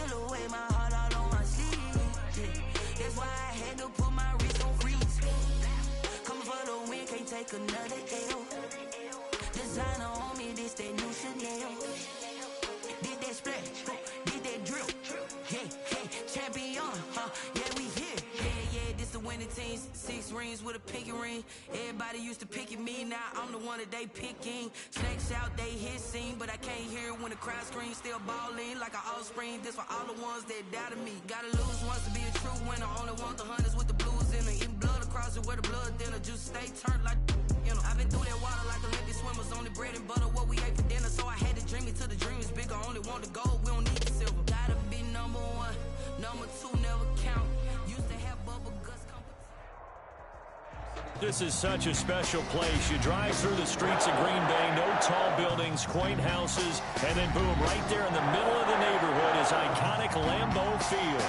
Still away, my heart all on my sleeve. Yeah. That's why I had to put my wrist on freeze. Coming for the win, can't take another L. Designer on me, this that new Chanel. Did that splash, did that drill. Yeah, champion, yeah, we here. Yeah, this the winning team. 6 rings with a pinky ring. Everybody used to picking me, now I'm the one that they picking. Snakes out, they hit scene, but I can't hear it when the crowd screams. Still balling like an offspring. This for all the ones that doubted me. Gotta lose once to be a true winner. Only want the hunters with the blues in it. Eating blood across it where the blood dinner. Just stay turned like, you know. I've been through that water like Olympic swimmers. Only bread and butter, what we ate for dinner. So I had to dream it till the dream is bigger. Only want the gold, we don't need the silver. Gotta be number 1, number 2 never count. Used to have bubble guts. This is such a special place. You drive through the streets of Green Bay, no tall buildings, quaint houses, and then boom, right there in the middle of the neighborhood is iconic Lambeau Field.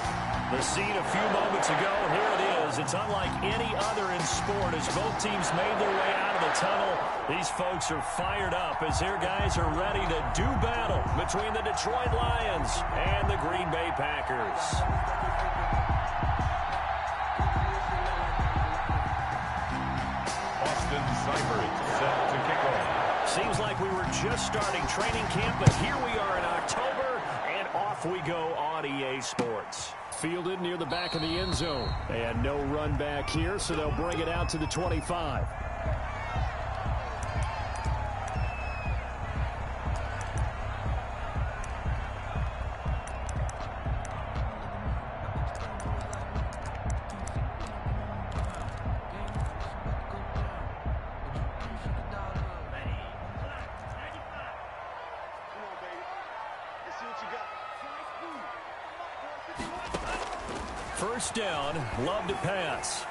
The scene a few moments ago, here it is. It's unlike any other in sport as both teams made their way out of the tunnel. These folks are fired up as their guys are ready to do battle between the Detroit Lions and the Green Bay Packers. Austin Seibert set to kick off. Seems like we were just starting training camp, but here we are in October, and off we go on EA Sports. Fielded near the back of the end zone. And no run back here, so they'll bring it out to the 25. First down, Love to pass.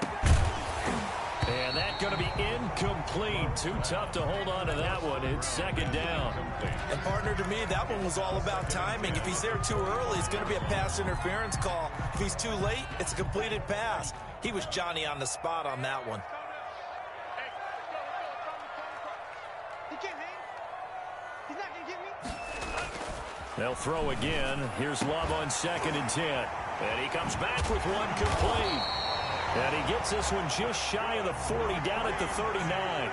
And that's going to be incomplete. Too tough to hold on to that one. It's second down. And partner, to me, that one was all about timing. If he's there too early, it's going to be a pass interference call. If he's too late, it's a completed pass. He was Johnny on the spot on that one. He can't hang. He's not going to get me. They'll throw again. Here's Love on 2nd and 10. And he comes back with one complete. And he gets this one just shy of the 40, down at the 39.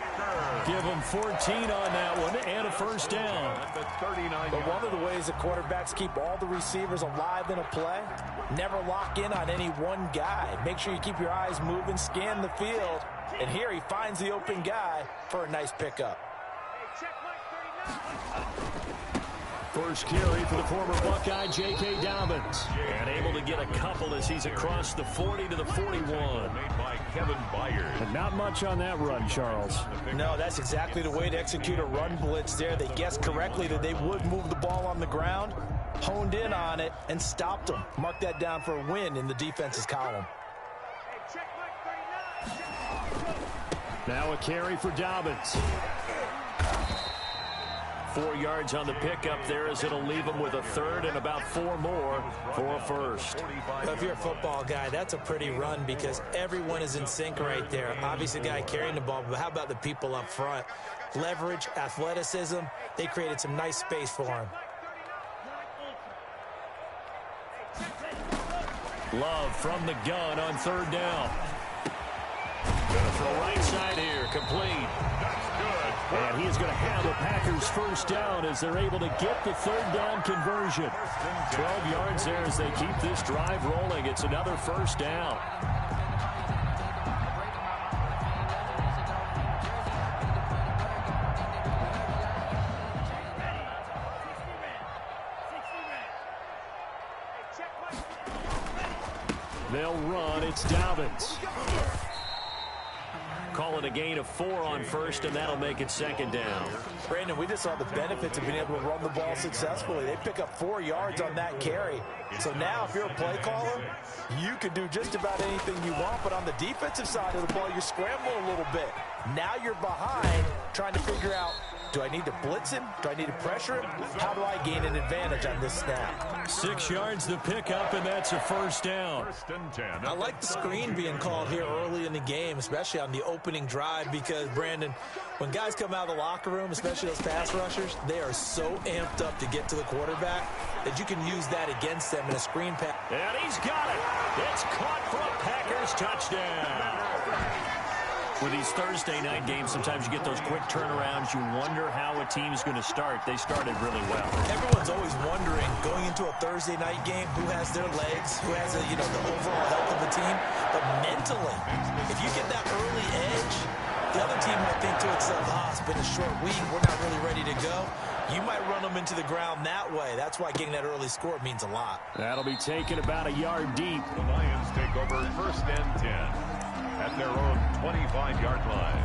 Give him 14 on that one and a first down. But one of the ways that quarterbacks keep all the receivers alive in a play, never lock in on any one guy. Make sure you keep your eyes moving, scan the field. And here he finds the open guy for a nice pickup. First carry for the former Buckeye, J.K. Dobbins. And able to get a couple as he's across the 40 to the 41. Made by Kevin Byard. But not much on that run, Charles. No, that's exactly the way to execute a run blitz there. They guessed correctly that they would move the ball on the ground, honed in on it, and stopped them. Mark that down for a win in the defense's column. Now a carry for Dobbins. 4 yards on the pickup there as it'll leave him with a third and about 4 more for a first. Well, if you're a football guy, that's a pretty run because everyone is in sync right there. Obviously, the guy carrying the ball, but how about the people up front? Leverage, athleticism, they created some nice space for him. Love from the gun on 3rd down. Gonna throw right side here, complete. And he is going to have the Packers first down as they're able to get the 3rd down conversion. 12 yards there as they keep this drive rolling. It's another first down. They'll run. It's Dobbins. Call it a gain of 4 on first, and that'll make it 2nd down. Brandon, we just saw the benefits of being able to run the ball successfully. They pick up 4 yards on that carry. So now if you're a play caller, you can do just about anything you want, but on the defensive side of the ball, you're scrambling a little bit. Now you're behind trying to figure out, do I need to blitz him? Do I need to pressure him? How do I gain an advantage on this snap? 6 yards to pick up, and that's a first down. 1st and 10. I like the screen being called here early in the game, especially on the opening drive, because, Brandon, when guys come out of the locker room, especially those pass rushers, they are so amped up to get to the quarterback. that you can use that against them in a screen pass. And he's got it. It's caught for a Packers touchdown. With these Thursday night games, sometimes you get those quick turnarounds. You wonder how a team's going to start. They started really well. Everyone's always wondering, going into a Thursday night game, who has their legs, who has the overall health of the team. But mentally, if you get that early edge, the other team might think to itself, it's been a short week, we're not really ready to go. You might run them into the ground that way. That's why getting that early score means a lot. That'll be taken about a yard deep. The Lions take over 1st and 10. At their own 25-yard line.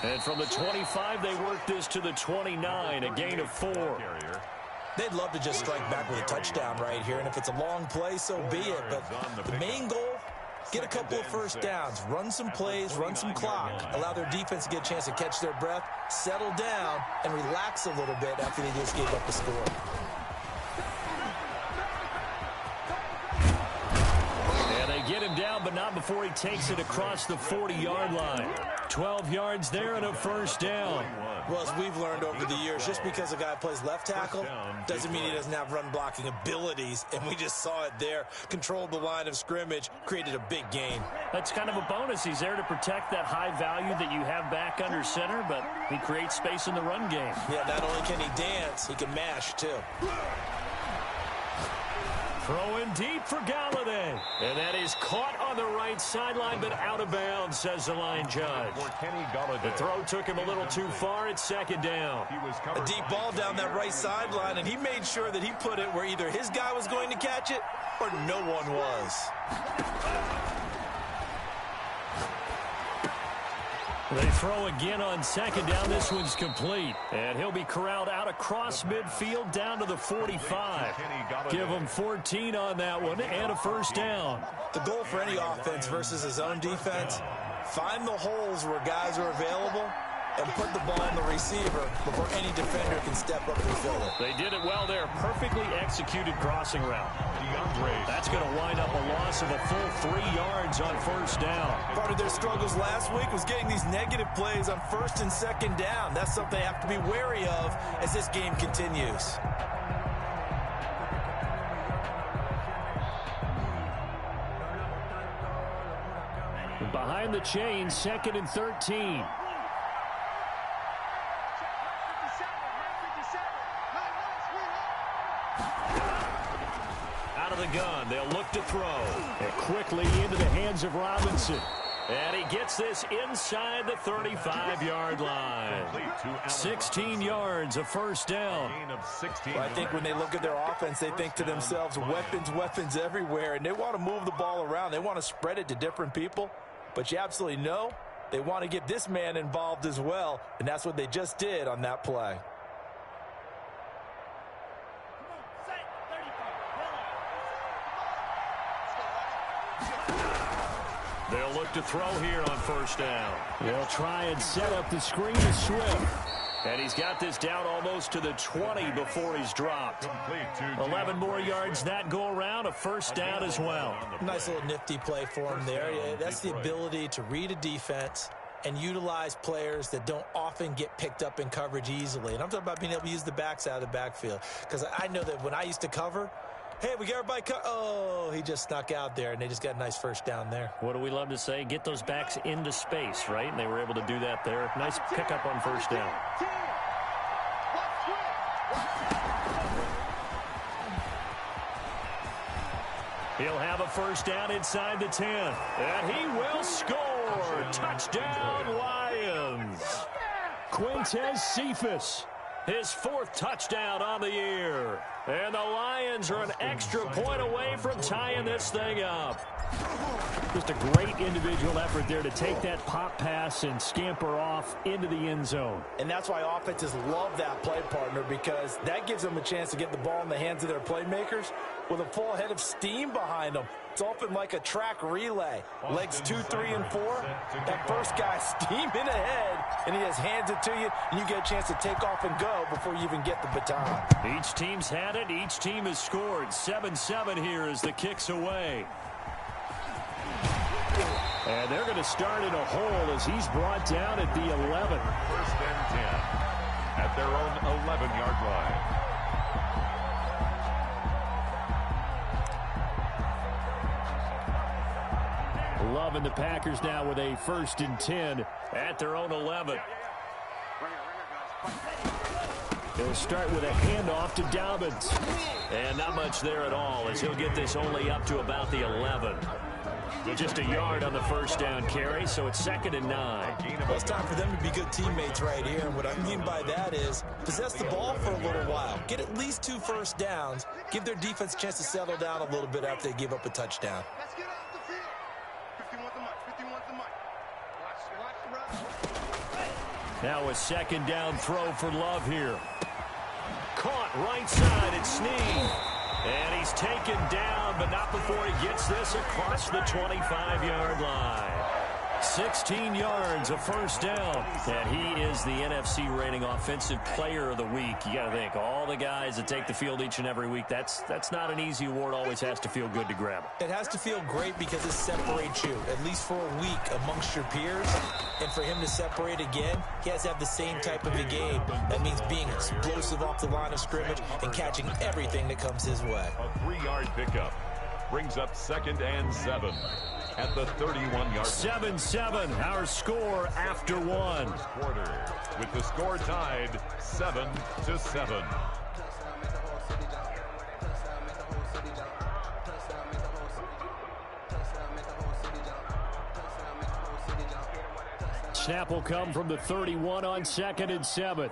And from the 25, they work this to the 29, a gain of 4. They'd love to just strike back with a touchdown right here, and if it's a long play, so be it. But the main goal, get a couple of first downs, run some plays, run some clock, allow their defense to get a chance to catch their breath, settle down, and relax a little bit after they just gave up the score. And they get him down, but not before he takes it across the 40-yard line. 12 yards there and a first down. Well, as we've learned over the years, just because a guy plays left tackle doesn't mean he doesn't have run-blocking abilities, and we just saw it there. Controlled the line of scrimmage, created a big gain. That's kind of a bonus. He's there to protect that high value that you have back under center, but he creates space in the run game. Yeah, not only can he dance, he can mash, too. Throwing deep for Galladay. And that is caught on the right sideline, but out of bounds, says the line judge. The throw took him a little too far. It's 2nd down. A deep ball down that right sideline, and he made sure that he put it where either his guy was going to catch it or no one was. They throw again on 2nd down. This one's complete. And he'll be corralled out across midfield down to the 45. Give him 14 on that one and a first down. The goal for any offense versus his own defense, find the holes where guys are available and put the ball on the receiver before any defender can step up and fill it. They did it well there. Perfectly executed crossing route. That's going to wind up a loss of a full 3 yards on first down. Part of their struggles last week was getting these negative plays on 1st and 2nd down. That's something they have to be wary of as this game continues. Behind the chains, 2nd and 13. Out of the gun, they'll look to throw. And quickly into the hands of Robinson. And he gets this inside the 35-yard line. 16 yards, a first down. Well, I think when they look at their offense, they think to themselves, weapons everywhere, and they want to move the ball around. They want to spread it to different people. But you absolutely know they want to get this man involved as well, and that's what they just did on that play. They'll look to throw here on first down. They'll try and set up the screen to Swift. And he's got this down almost to the 20 before he's dropped. 11 more yards that go around, a first down as well. Nice little nifty play for him there. Yeah, that's the ability to read a defense and utilize players that don't often get picked up in coverage easily. And I'm talking about being able to use the backs out of the backfield. Because I know that when I used to cover, hey, we got everybody oh, he just snuck out there, and they just got a nice first down there. What do we love to say? Get those backs into space, right? And they were able to do that there. Nice pickup on first down. He'll have a first down inside the 10. And he will score. Touchdown, Lions. Quintez Cephas, his 4th touchdown on the year. And the Lions are an extra point away from tying this thing up. Just a great individual effort there to take that pop pass and scamper off into the end zone. And that's why offenses love that play partner, because that gives them a chance to get the ball in the hands of their playmakers with a full head of steam behind them. It's often like a track relay. Legs 2, 3, and 4. That first guy's steaming ahead, and he just hands it to you, and you get a chance to take off and go before you even get the baton. Each team's had it. Each team has scored. 7-7 here as the kick's away. And they're going to start in a hole as he's brought down at the 11. First and 10 at their own 11-yard line. Love and the Packers now with a 1st and 10 at their own 11. He'll start with a handoff to Dobbins. And not much there at all as he'll get this only up to about the 11. Just a yard on the first down carry, so it's 2nd and 9. Well, it's time for them to be good teammates right here. And what I mean by that is possess the ball for a little while. Get at least 2 first downs. Give their defense a chance to settle down a little bit after they give up a touchdown. Let's get off the field. 50 wants the mic. 50 wants the mic. Watch the run. Now a 2nd down throw for Love here. Caught right side at Snead. And he's taken down, but not before he gets this across the 25-yard line. 16 yards, a first down. And he is the NFC rating offensive player of the week. You got to think, all the guys that take the field each and every week, that's not an easy award. Always has to feel good to grab it. It has to feel great because it separates you, at least for a week, amongst your peers. And for him to separate again, he has to have the same type of a game. That means being explosive off the line of scrimmage and catching everything that comes his way. A 3-yard pickup brings up 2nd and 7 at the 31-yard. 7-7, our score after 1. Quarter with the score tied 7-7. Snap will come from the 31 on 2nd and 7.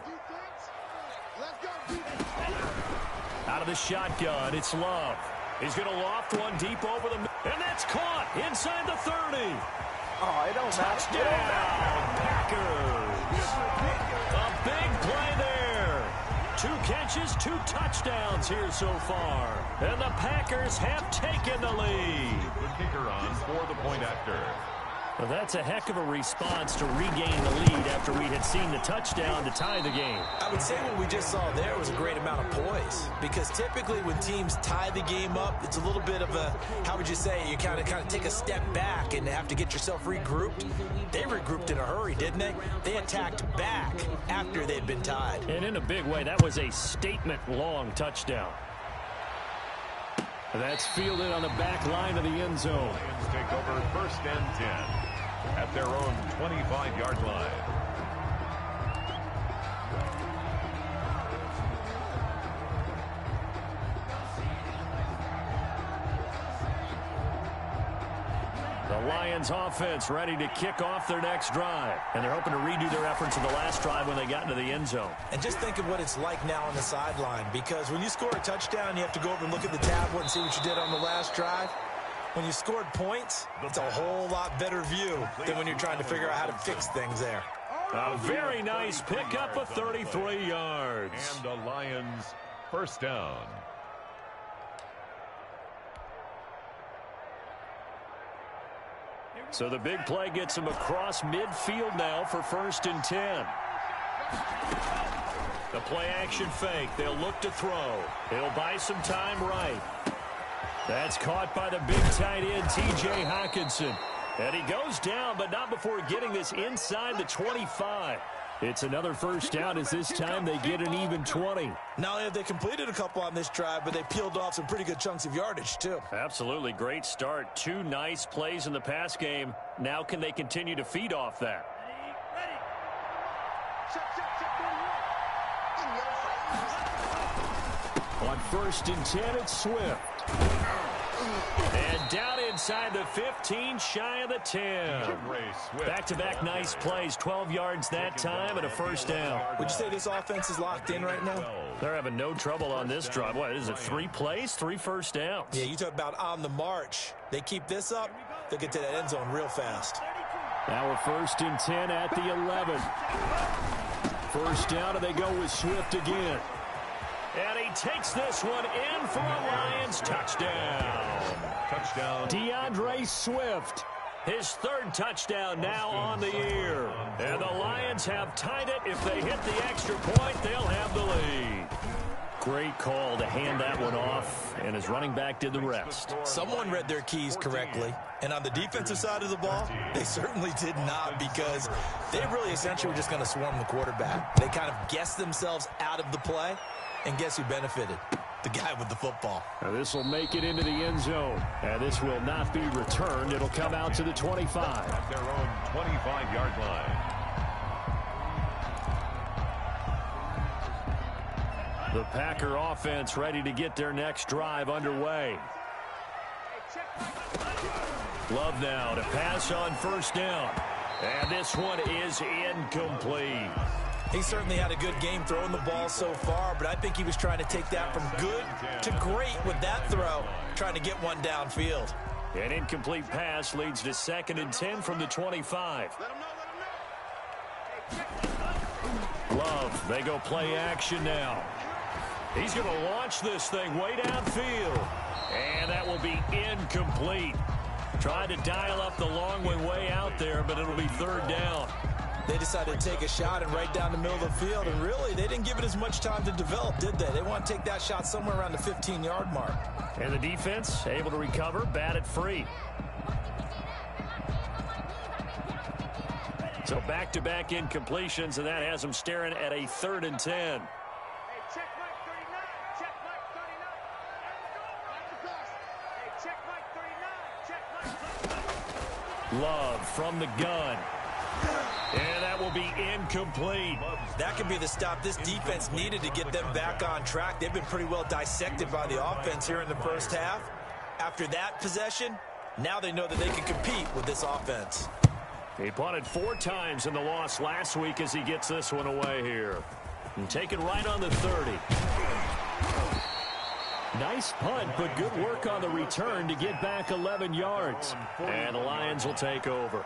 Out of the shotgun, it's Love. He's going to loft one deep over the middle. And that's caught inside the 30. Oh, it don't matter. Touchdown, Packers. A big play there. 2 catches, 2 touchdowns here so far. And the Packers have taken the lead. The kicker on for the point after. Well, that's a heck of a response to regain the lead after we had seen the touchdown to tie the game. I would say what we just saw there was a great amount of poise, because typically when teams tie the game up, it's a little bit of a, how would you say, you kind of take a step back and have to get yourself regrouped. They regrouped in a hurry, didn't they? They attacked back after they'd been tied. And in a big way, that was a statement-long touchdown. That's fielded on the back line of the end zone. Lions take over 1st and 10 at their own 25-yard line. The Lions offense ready to kick off their next drive. And they're hoping to redo their efforts in the last drive when they got into the end zone. And just think of what it's like now on the sideline, because when you score a touchdown, you have to go over and look at the tablet and see what you did on the last drive. When you scored points, it's a whole lot better view than when you're trying to figure out how to fix things there. A very nice pickup of 33 yards. And the Lions first down. So the big play gets them across midfield now for 1st and 10. The play action fake. They'll look to throw. They'll buy some time right. That's caught by the big tight end, T.J. Hockenson. And he goes down, but not before getting this inside the 25. It's another first down as this time they get an even 20. Not only have they completed a couple on this drive, but they peeled off some pretty good chunks of yardage, too. Absolutely. Great start. 2 nice plays in the pass game. Now can they continue to feed off that? On 1st and 10, it's Swift. And down inside the 15, shy of the 10. Back-to-back nice plays, 12 yards that time and a first down. Would you say this offense is locked in right now? They're having no trouble on this drive. What is it, 3 plays, 3 first downs? Yeah, you talk about on the march. They keep this up, they'll get to that end zone real fast. Now we're 1st and 10 at the 11. First down, and they go with Swift again. And he takes this one in for a Lions touchdown. Touchdown. DeAndre Swift. His third touchdown now on the year. And the Lions have tied it. If they hit the extra point, they'll have the lead. Great call to hand that one off, and his running back did the rest. Someone read their keys correctly, and on the defensive side of the ball, they certainly did not, because they really essentially were just going to swarm the quarterback. They kind of guessed themselves out of the play, and guess who benefited? The guy with the football. Now this will make it into the end zone, and this will not be returned. It'll come out to the 25. At their own 25-yard line. The Packer offense ready to get their next drive underway. Love now to pass on first down. And this one is incomplete. He certainly had a good game throwing the ball so far, but I think he was trying to take that from good to great with that throw, trying to get one downfield. An incomplete pass leads to 2nd and 10 from the 25. Love, they go play action now. He's going to launch this thing way downfield. And that will be incomplete. Tried to dial up the long way out there, but it'll be 3rd down. They decided to take a shot and right down the middle of the field, and really, they didn't give it as much time to develop, did they? They want to take that shot somewhere around the 15-yard mark. And the defense able to recover, batted free. So back-to-back incompletions, and that has them staring at a 3rd and 10. Love from the gun. And that will be incomplete. That could be the stop this defense needed to get them back on track. They've been pretty well dissected by the offense here in the first half. After that possession, now they know that they can compete with this offense. He punted 4 times in the loss last week as he gets this one away here. And taken right on the 30. Nice punt, but good work on the return to get back 11 yards. And the Lions will take over.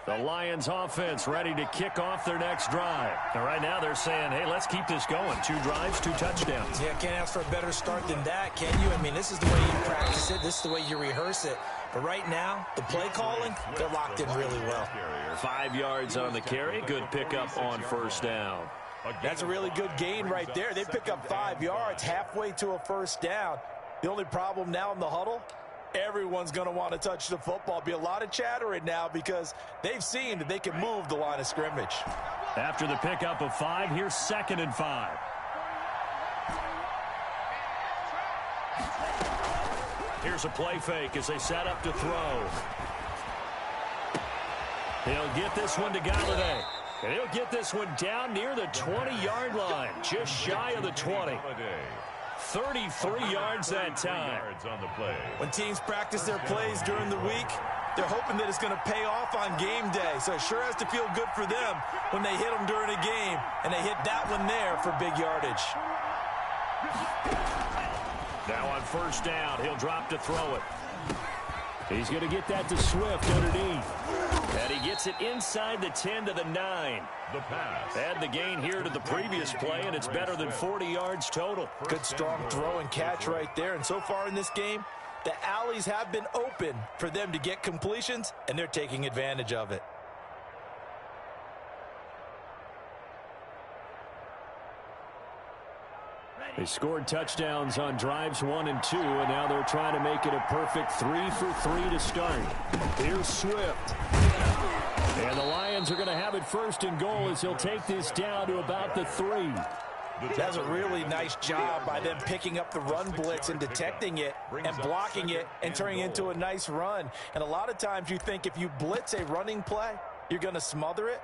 The Lions offense ready to kick off their next drive. And right now they're saying, hey, let's keep this going. 2 drives, 2 touchdowns. Yeah, can't ask for a better start than that, can you? I mean, this is the way you practice it. This is the way you rehearse it. But right now, the play calling, they're locked in really well. 5 yards on the carry. Good pickup on first down. That's a really good gain right there. They pick up 5 yards halfway to a first down. The only problem now in the huddle, everyone's going to want to touch the football. Be a lot of chattering now because they've seen that they can move the line of scrimmage. After the pickup of 5, here's 2nd and 5. Here's a play fake as they set up to throw. He'll get this one to Galladay. And he'll get this one down near the 20-yard line, just shy of the 20. 33 yards that time. When teams practice their plays during the week, they're hoping that it's going to pay off on game day. So it sure has to feel good for them when they hit them during a game, and they hit that one there for big yardage. Now on first down, he'll drop to throw it. He's going to get that to Swift underneath. And he gets it inside the 10 to the 9. The pass. Add the gain here to the previous play, and it's better than 40 yards total. Good strong throw and catch right there. And so far in this game, the alleys have been open for them to get completions, and they're taking advantage of it. They scored touchdowns on drives 1 and 2, and now they're trying to make it a perfect 3 for 3 to start. Here's Swift. And the Lions are going to have it 1st and goal as he'll take this down to about the 3. That's a really nice job by them picking up the run blitz and detecting it and blocking it and turning it into a nice run. And a lot of times you think if you blitz a running play, you're going to smother it.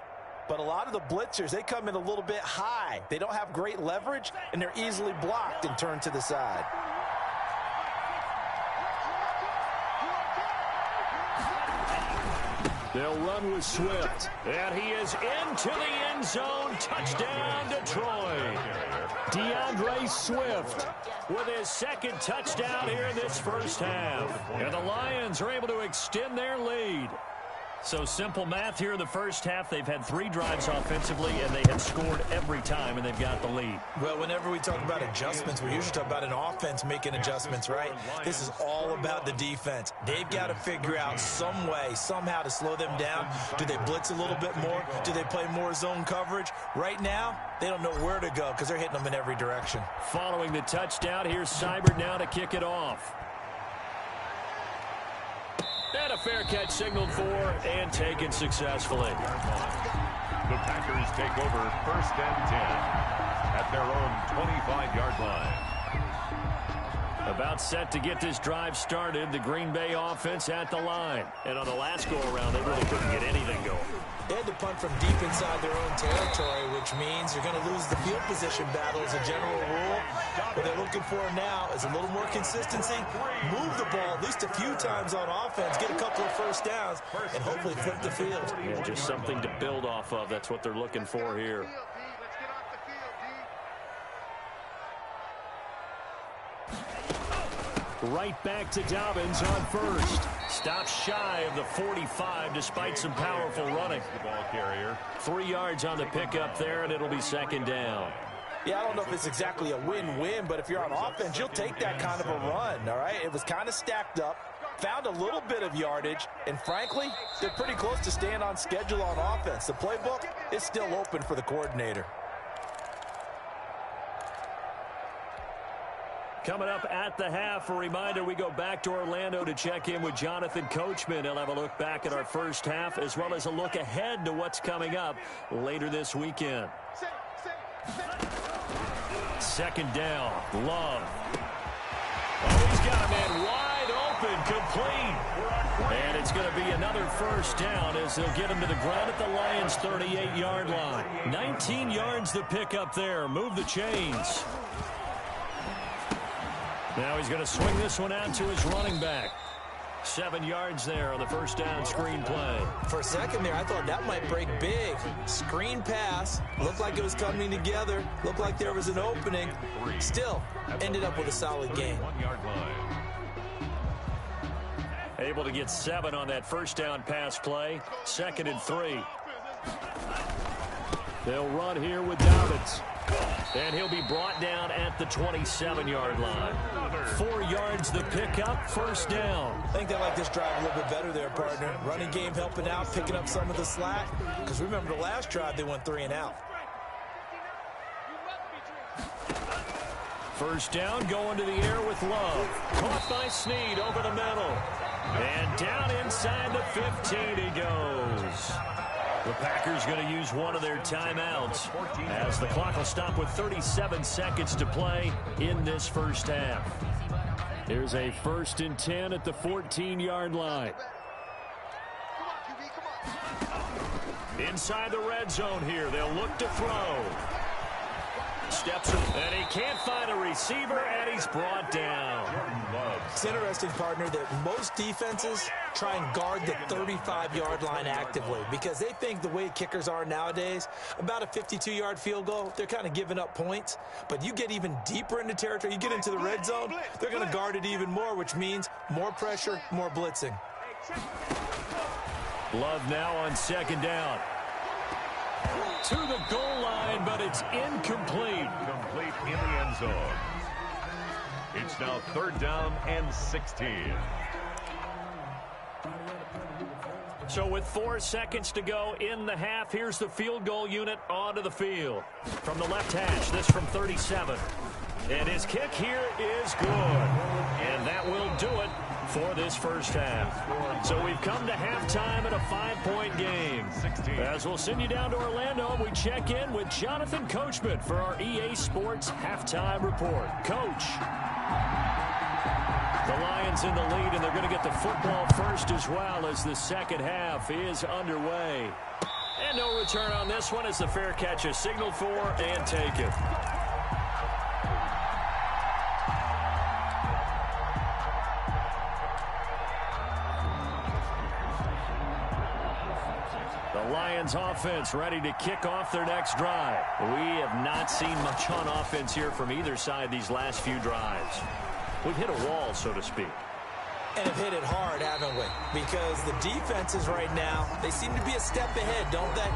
But a lot of the blitzers, they come in a little bit high. They don't have great leverage, and they're easily blocked and turned to the side. They'll run with Swift. And he is into the end zone. Touchdown, Detroit. DeAndre Swift with his 2nd touchdown here in this first half. And the Lions are able to extend their lead. So simple math here in the first half. They've had 3 drives offensively, and they have scored every time, and they've got the lead. Well, whenever we talk about adjustments, we usually talk about an offense making adjustments, right? This is all about the defense. They've got to figure out some way, somehow to slow them down. Do they blitz a little bit more? Do they play more zone coverage? Right now, they don't know where to go because they're hitting them in every direction. Following the touchdown, here's Seibert now to kick it off. And a fair catch signaled for and taken successfully. The Packers take over 1st and 10 at their own 25-yard line. About set to get this drive started, the Green Bay offense at the line. And on the last go-around, they really couldn't get anything going. They had to punt from deep inside their own territory, which means you're going to lose the field position battle as a general rule. What they're looking for now is a little more consistency, move the ball at least a few times on offense, get a couple of first downs, and hopefully flip the field. Yeah, just something to build off of. That's what they're looking for here. Right back to Dobbins on first. Stops shy of the 45 despite some powerful running. The ball carrier. 3 yards on the pickup there, and it'll be 2nd down. Yeah, I don't know if it's exactly a win-win, but if you're on offense, you'll take that kind of a run, all right? It was kind of stacked up, found a little bit of yardage, and frankly, they're pretty close to staying on schedule on offense. The playbook is still open for the coordinator. Coming up at the half, a reminder, we go back to Orlando to check in with Jonathan Coachman. He'll have a look back at our first half as well as a look ahead to what's coming up later this weekend. 2nd down, Love. Oh, he's got a man wide open, complete. And it's going to be another first down as they'll get him to the ground at the Lions' 38-yard line. 19 yards to pick up there. Move the chains. Now he's going to swing this one out to his running back. 7 yards there on the first down screen play. For a second there, I thought that might break big. Screen pass. Looked like it was coming together. Looked like there was an opening. Still, ended up with a solid game. 1-yard line. Able to get 7 on that first down pass play. 2nd and 3. They'll run here with Dobbins. And he'll be brought down at the 27-yard line. 4 yards the pickup, first down. I think they like this drive a little bit better there, partner. Running game helping out, picking up some of the slack. Because remember the last drive, they went 3 and out. First down, going to the air with Love. Caught by Snead over the middle. And down inside the 15 he goes. The Packers going to use one of their timeouts as the clock will stop with 37 seconds to play in this first half. Here's a 1st and 10 at the 14-yard line. Inside the red zone here, they'll look to throw. Steps and he can't find a receiver, and he's brought down. It's interesting, partner, that most defenses try and guard the 35-yard line actively because they think the way kickers are nowadays, about a 52-yard field goal, they're kind of giving up points. But you get even deeper into territory, you get into the red zone, they're going to guard it even more, which means more pressure, more blitzing. Love now on 2nd down. To the goal line, but it's incomplete. Complete in the end zone. It's now 3rd down and 16. So with 4 seconds to go in the half, here's the field goal unit onto the field. From the left hash, this from 37. And his kick here is good. And that will do it for this first half. So we've come to halftime at a 5-point game. As we'll send you down to Orlando, we check in with Jonathan Coachman for our EA Sports Halftime Report. Coach. The Lions in the lead, and they're going to get the football first as well as the second half is underway. And no return on this one as the fair catch is signaled for and taken. The Lions offense ready to kick off their next drive. We have not seen much on offense here from either side these last few drives. We've hit a wall, so to speak. And have hit it hard, haven't we? Because the defenses right now, they seem to be a step ahead, don't they?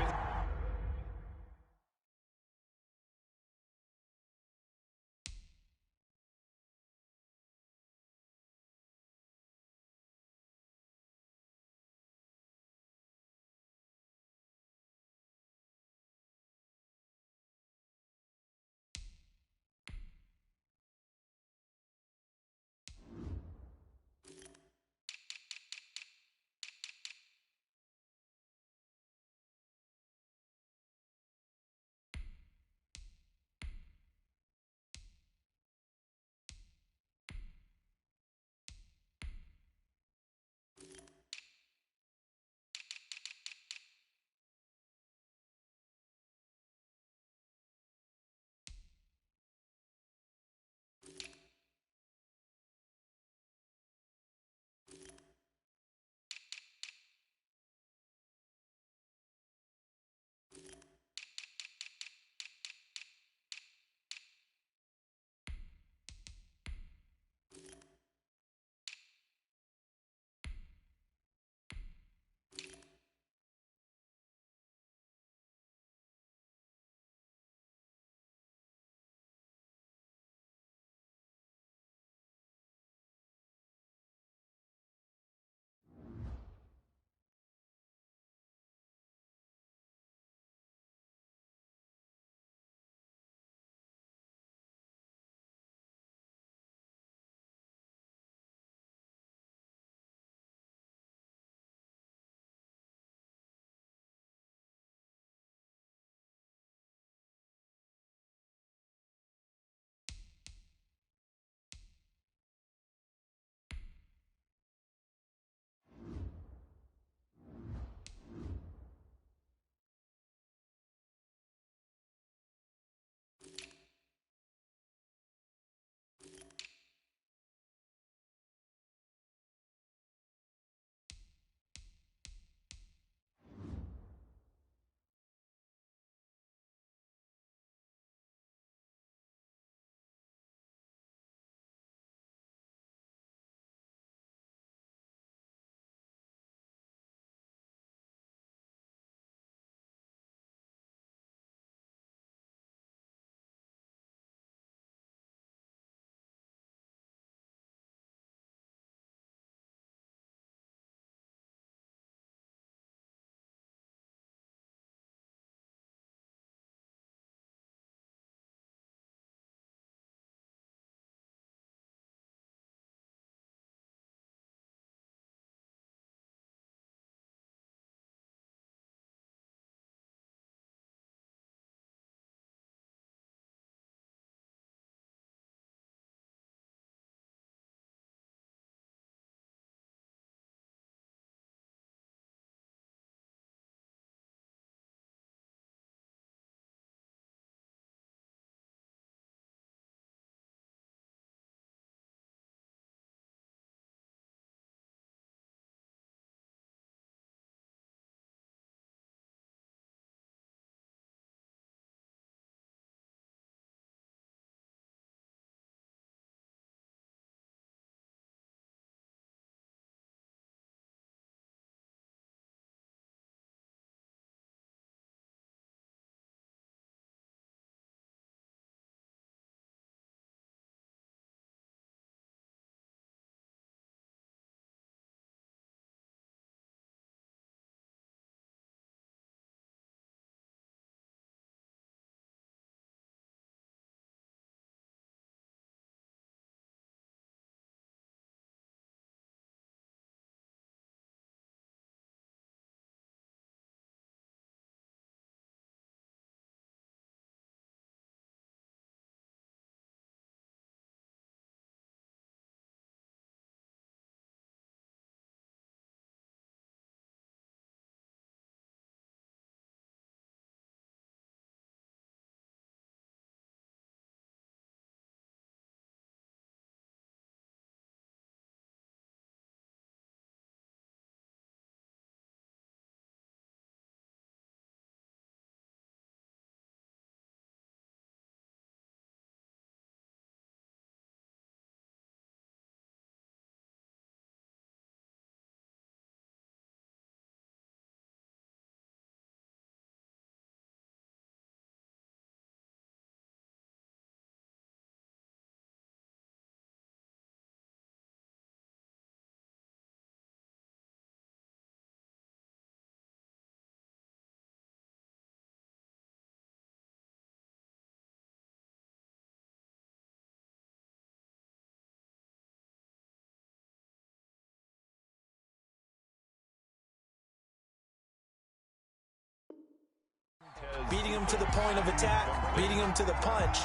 beating them to the point of attack, beating them to the punch.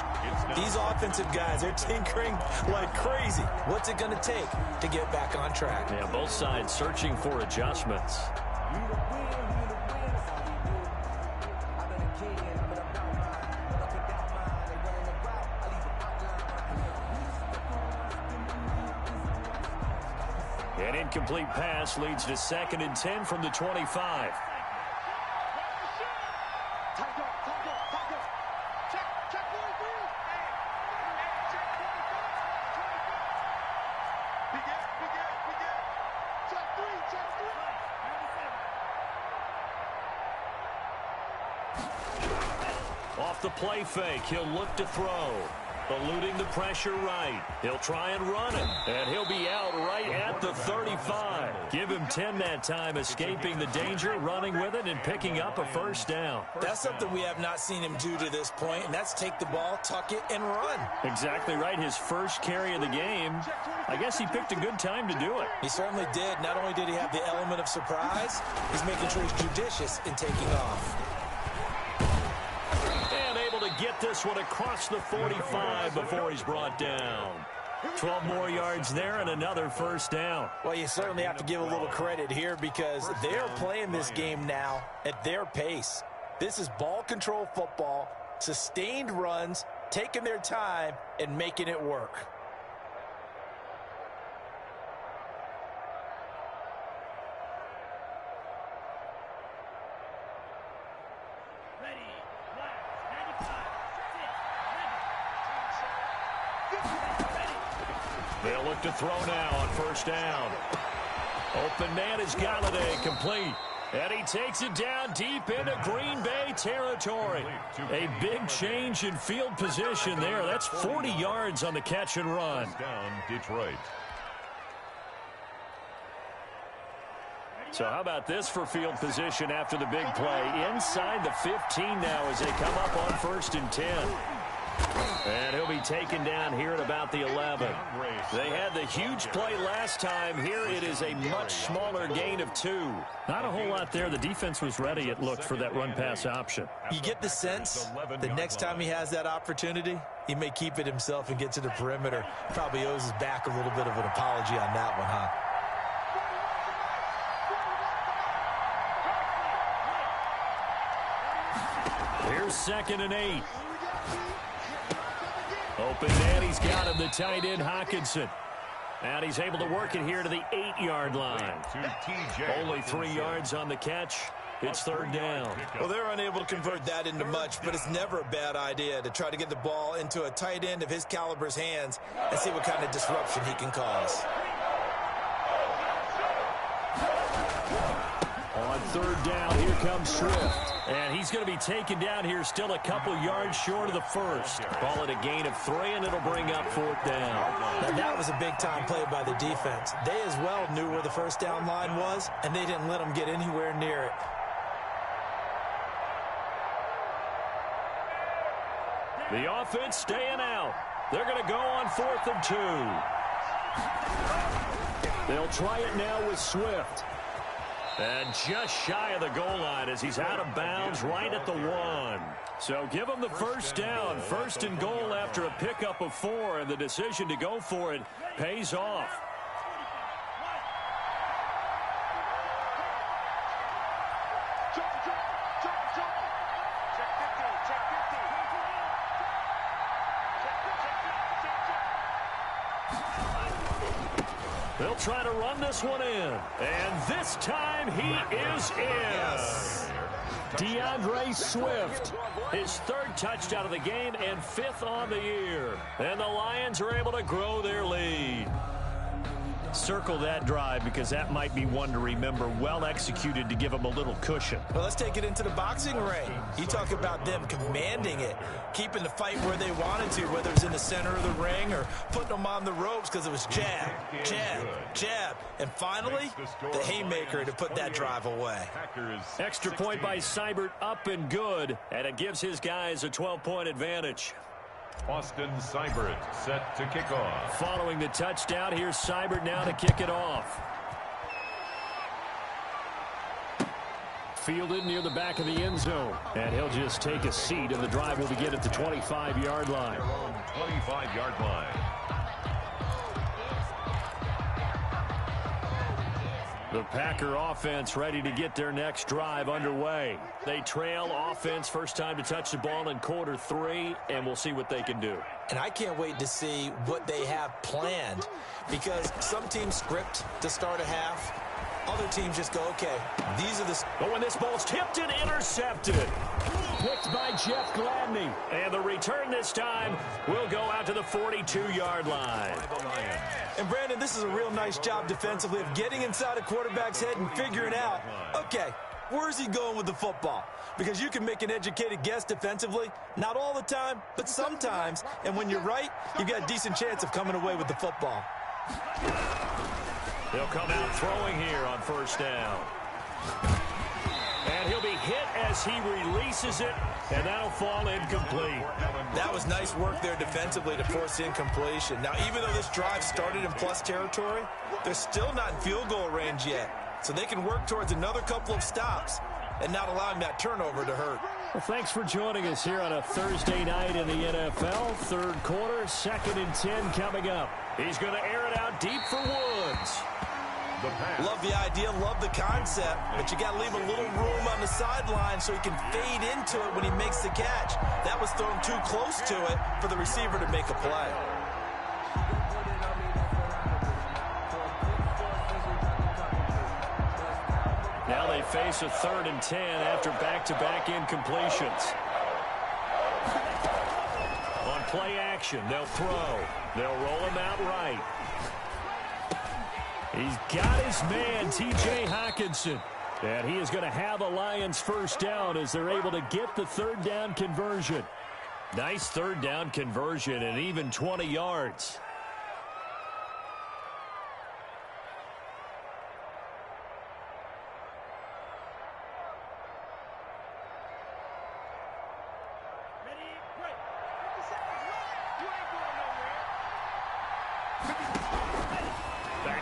These offensive guys, they're tinkering like crazy. What's it going to take to get back on track? Yeah, both sides searching for adjustments. An incomplete pass leads to 2nd and 10 from the 25. Off the play fake, he'll look to throw. Eluding the pressure right. He'll try and run it. And he'll be out right at the 35. Give him 10 that time, escaping the danger, running with it, and picking up a first down. That's something we have not seen him do to this point, and that's take the ball, tuck it, and run. Exactly right. His first carry of the game. I guess he picked a good time to do it. He certainly did. Not only did he have the element of surprise, he's making sure he's judicious in taking off. Get this one across the 45 before he's brought down. 12 more yards there and another first down. Well, you certainly have to give a little credit here because they're playing this game now at their pace. This is ball control football, sustained runs, taking their time and making it work. They'll look to throw now on first down. Open man is Galladay, complete. And he takes it down deep into Green Bay territory. A big change in field position there. That's 40 yards on the catch and run. Down Detroit. So how about this for field position after the big play? Inside the 15 now as they come up on 1st and 10. And he'll be taken down here at about the 11. They had the huge play last time. Here it is a much smaller gain of 2. Not a whole lot there. The defense was ready, it looked, for that run-pass option. You get the sense the next time he has that opportunity, he may keep it himself and get to the perimeter. Probably owes his back a little bit of an apology on that one, huh? Here's 2nd and 8. Open man, he's got him, the tight end, Hockenson. And he's able to work it here to the 8-yard line. Only 3 yards on the catch. It's 3rd down. Well, they're unable to convert that into much, but it's never a bad idea to try to get the ball into a tight end of his caliber's hands and see what kind of disruption he can cause. On 3rd down, here comes Swift. And he's going to be taken down here still a couple yards short of the first. Call it a gain of 3, and it'll bring up 4th down. Now, that was a big-time play by the defense. They as well knew where the first down line was, and they didn't let them get anywhere near it. The offense staying out. They're going to go on 4th and 2. They'll try it now with Swift. And just shy of the goal line as he's out of bounds right at the 1. So give him the first down. 1st and goal after a pickup of 4, and the decision to go for it pays off. They'll try to run this one in. And this time he is in. Yes. DeAndre Swift, his 3rd touchdown of the game and 5th on the year. And the Lions are able to grow their lead. Circle that drive because that might be one to remember. Well executed to give them a little cushion. Well, let's take it into the boxing ring. You talk about them commanding it, keeping the fight where they wanted to, whether it's in the center of the ring or putting them on the ropes because it was jab, jab, jab. And finally, the haymaker to put that drive away. Extra point by Seibert, up and good, and it gives his guys a 12-point advantage. Austin Seibert set to kick off. Following the touchdown, here's Seibert now to kick it off. fielded near the back of the end zone. And he'll just take a seat, and the drive will begin at the 25-yard line. 25-yard line. The Packer offense ready to get their next drive underway. They trail offense, first time to touch the ball in quarter 3, and we'll see what they can do. And I can't wait to see what they have planned, because some teams script to start a half. Other teams just go, okay, these are the... But when this ball's tipped and intercepted. Picked by Jeff Gladney. And the return this time will go out to the 42-yard line. And, Brandon, this is a real nice job defensively of getting inside a quarterback's head and figuring out, okay, where's he going with the football? Because you can make an educated guess defensively. Not all the time, but sometimes. And when you're right, you've got a decent chance of coming away with the football. He'll come out throwing here on first down. And he'll be hit as he releases it, and that'll fall incomplete. That was nice work there defensively to force incompletion. Now, even though this drive started in plus territory, they're still not in field goal range yet. So they can work towards another couple of stops and not allowing that turnover to hurt. Well, thanks for joining us here on a Thursday night in the NFL. Third quarter, 2nd and 10 coming up. He's going to air it out deep for Woods. Love the idea, love the concept, but you got to leave a little room on the sideline so he can fade into it when he makes the catch. That was thrown too close to it for the receiver to make a play. Now they face a 3rd and 10 after back-to-back incompletions. On play action, they'll throw. They'll roll him out right. He's got his man, T.J. Hockenson. And he is going to have a Lions first down as they're able to get the 3rd down conversion. Nice 3rd down conversion and even 20 yards.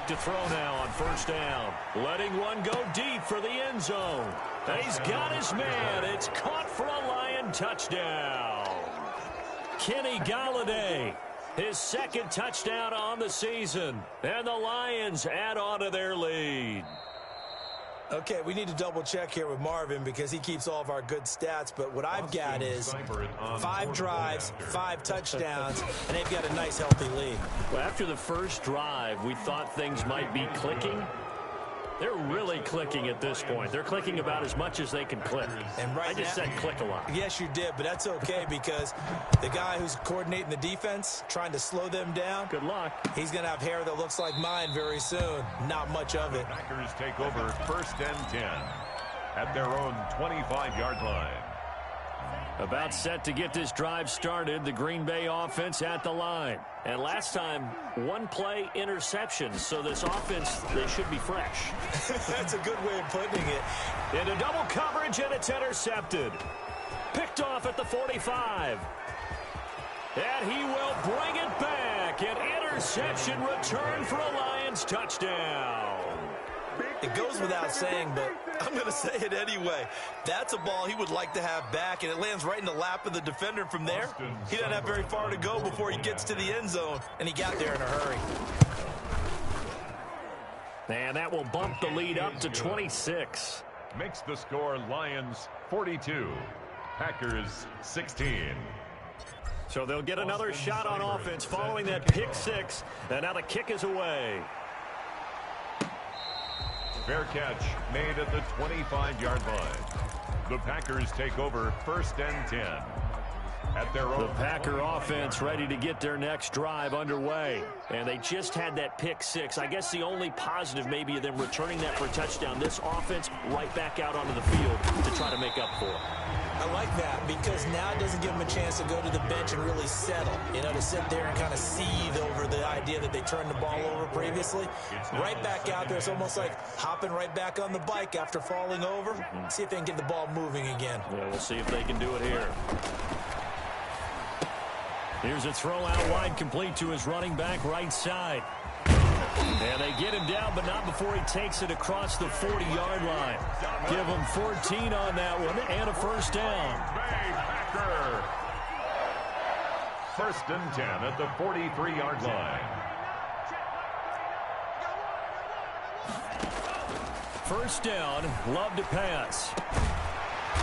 To throw now on first down. Letting one go deep for the end zone. And he's got his man. It's caught for a Lion touchdown. Kenny Golladay, his 2nd touchdown on the season. And the Lions add on to their lead. Okay, we need to double check here with Marvin because he keeps all of our good stats, but what I've got is 5 drives, 5 touchdowns, and they've got a nice healthy lead. Well, after the first drive, we thought things might be clicking. They're really clicking at this point. They're clicking about as much as they can click. And right I just said click a lot. Yes, you did, but that's okay because the guy who's coordinating the defense, trying to slow them down. Good luck. He's going to have hair that looks like mine very soon. Not much of it. Packers take over 1st and 10 at their own 25-yard line. About set to get this drive started, the Green Bay offense at the line. And last time, 1 play interception, so this offense, they should be fresh. That's a good way of putting it. Into double coverage, and it's intercepted. Picked off at the 45. And he will bring it back. An interception return for a Lions touchdown. It goes without saying, but I'm going to say it anyway. That's a ball he would like to have back, and it lands right in the lap of the defender from there. He doesn't have very far to go before he gets to the end zone, and he got there in a hurry. And that will bump the lead up to 26. Makes the score Lions 42, Packers 16. So they'll get another shot on offense following that pick 6, and now the kick is away. Fair catch made at the 25-yard line. The Packers take over 1st and 10 at their own. The Packer offense ready to get their next drive underway. And they just had that pick 6. I guess the only positive maybe of them returning that for a touchdown. This offense right back out onto the field to try to make up for it. I like that because now it doesn't give them a chance to go to the bench and really settle. You know, to sit there and kind of seethe over the idea that they turned the ball over previously. Right back out there. It's almost like hopping right back on the bike after falling over. See if they can get the ball moving again. Yeah, we'll see if they can do it here. Here's a throw out wide, complete to his running back right side. And they get him down, but not before he takes it across the 40-yard line. Give him 14 on that one and a first down. Packer. First and 10 at the 43-yard line. First down, Love to pass.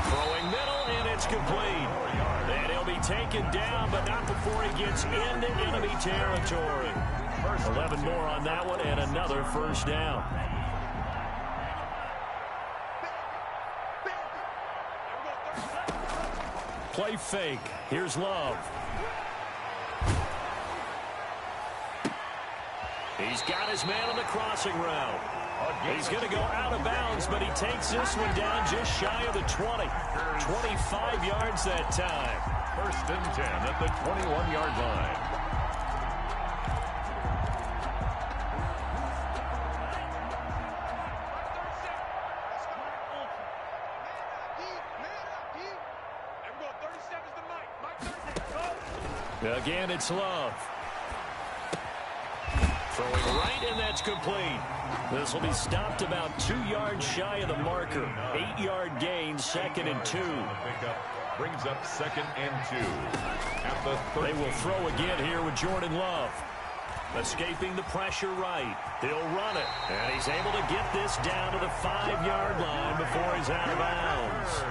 Throwing middle, and it's complete. And he'll be taken down, but not before he gets into enemy territory. 11 more on that one, and another first down. Play fake. Here's Love. He's got his man on the crossing route. He's going to go out of bounds, but he takes this one down just shy of the 20. 25 yards that time. First and 10 at the 21-yard line. Again, it's Love. Throwing right, and that's complete. This will be stopped about 2 yards shy of the marker. 8-yard gain, 2nd and 2. Brings up 2nd and 2. At the 30. They will throw again here with Jordan Love. Escaping the pressure right. He'll run it. And he's able to get this down to the 5-yard line before he's out of bounds.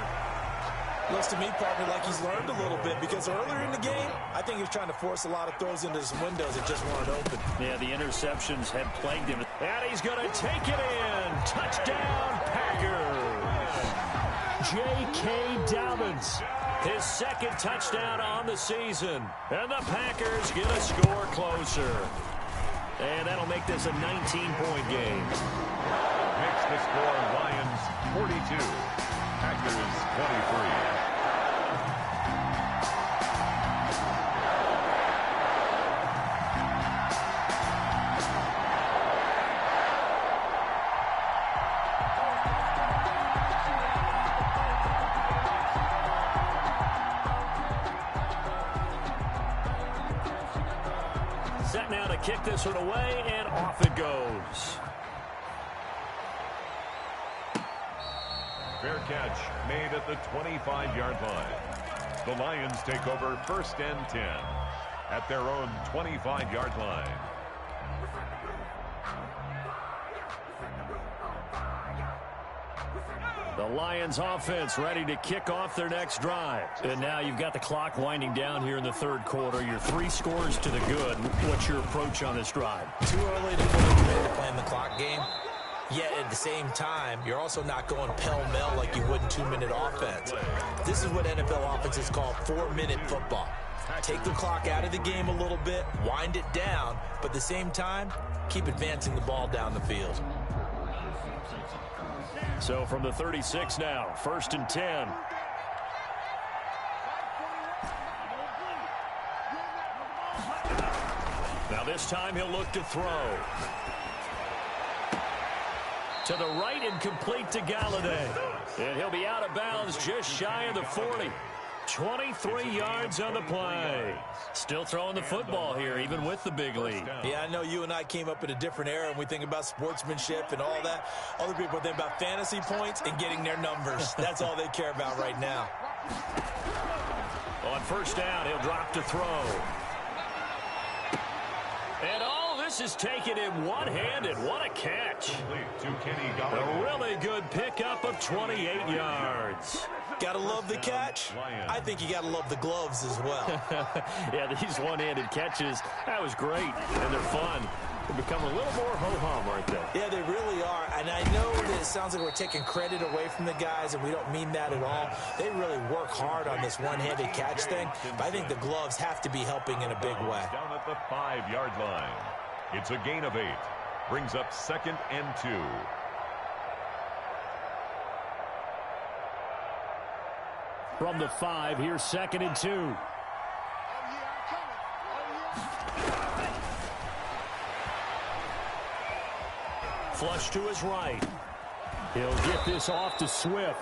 Looks to me, partner, like he's learned a little bit, because earlier in the game, I think he was trying to force a lot of throws into some windows that just weren't open. Yeah, the interceptions had plagued him. And he's going to take it in. Touchdown, Packers. J.K. Dobbins, his 2nd touchdown on the season. And the Packers get a score closer. And that'll make this a 19-point game. Makes the score Lions 42. Packers 23. Set now to kick this one away, and off it goes. Fair catch made at the 25-yard line. The Lions take over 1st and 10 at their own 25-yard line. The Lions offense ready to kick off their next drive. And now you've got the clock winding down here in the 3rd quarter. You're 3 scores to the good. What's your approach on this drive? Too early to commit to playing the clock game. Yet at the same time, you're also not going pell-mell like you would in 2-minute offense. This is what NFL offenses call 4-minute football. Take the clock out of the game a little bit, wind it down, but at the same time, keep advancing the ball down the field. So from the 36 now, 1st and 10. Now this time he'll look to throw. To the right and complete to Galladay. And he'll be out of bounds just shy of the 40. 23 yards on the play. Still throwing the football here, even with the big lead. Yeah, I know you and I came up in a different era, and we think about sportsmanship and all that. Other people think about fantasy points and getting their numbers. That's all they care about right now. On 1st down, he'll drop to throw. And all this is taken in one-handed. What a catch. A really good pickup of 28 yards. Gotta love the catch. I think you gotta love the gloves as well. Yeah, these one-handed catches, that was great. And they're fun. They become a little more ho-hum, aren't they? Yeah, they really are. And I know that it sounds like we're taking credit away from the guys, and we don't mean that at all. They really work hard on this one-handed catch thing. But I think the gloves have to be helping in a big way. Down at the 5-yard line. It's a gain of 8. Brings up 2nd and 2. From the 5, here's 2nd and 2. Flush to his right. He'll get this off to Swift.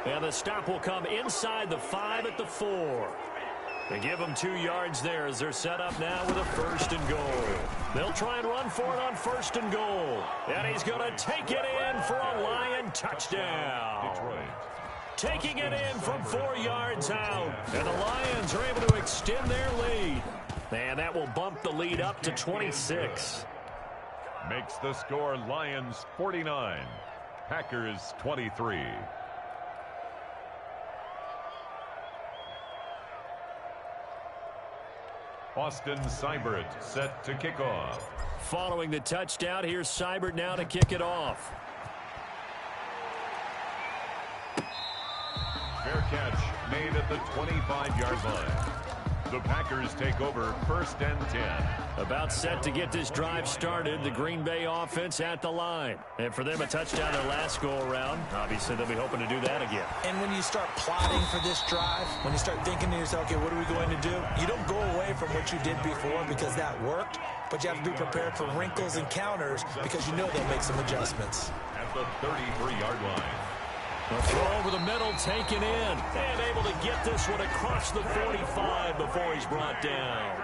And the stop will come inside the 5 at the 4. They give them 2 yards there as they're set up now with a 1st and goal. They'll try and run for it on 1st and goal. And he's going to take it in for a Lion touchdown. Detroit. Taking it in from 4 yards out. And the Lions are able to extend their lead. And that will bump the lead up to 26. Makes the score Lions 49, Packers 23. Austin Seibert set to kick off. Following the touchdown, here's Seibert now to kick it off. Fair catch made at the 25-yard line. The Packers take over 1st and 10. About set to get this drive started. The Green Bay offense at the line. And for them, a touchdown their last go-around. Obviously, they'll be hoping to do that again. And when you start plotting for this drive, when you start thinking to yourself, okay, what are we going to do? You don't go away from what you did before because that worked, but you have to be prepared for wrinkles and counters because you know they'll make some adjustments. At the 33-yard line. A throw over the middle, taken in, and able to get this one across the 45 before he's brought down.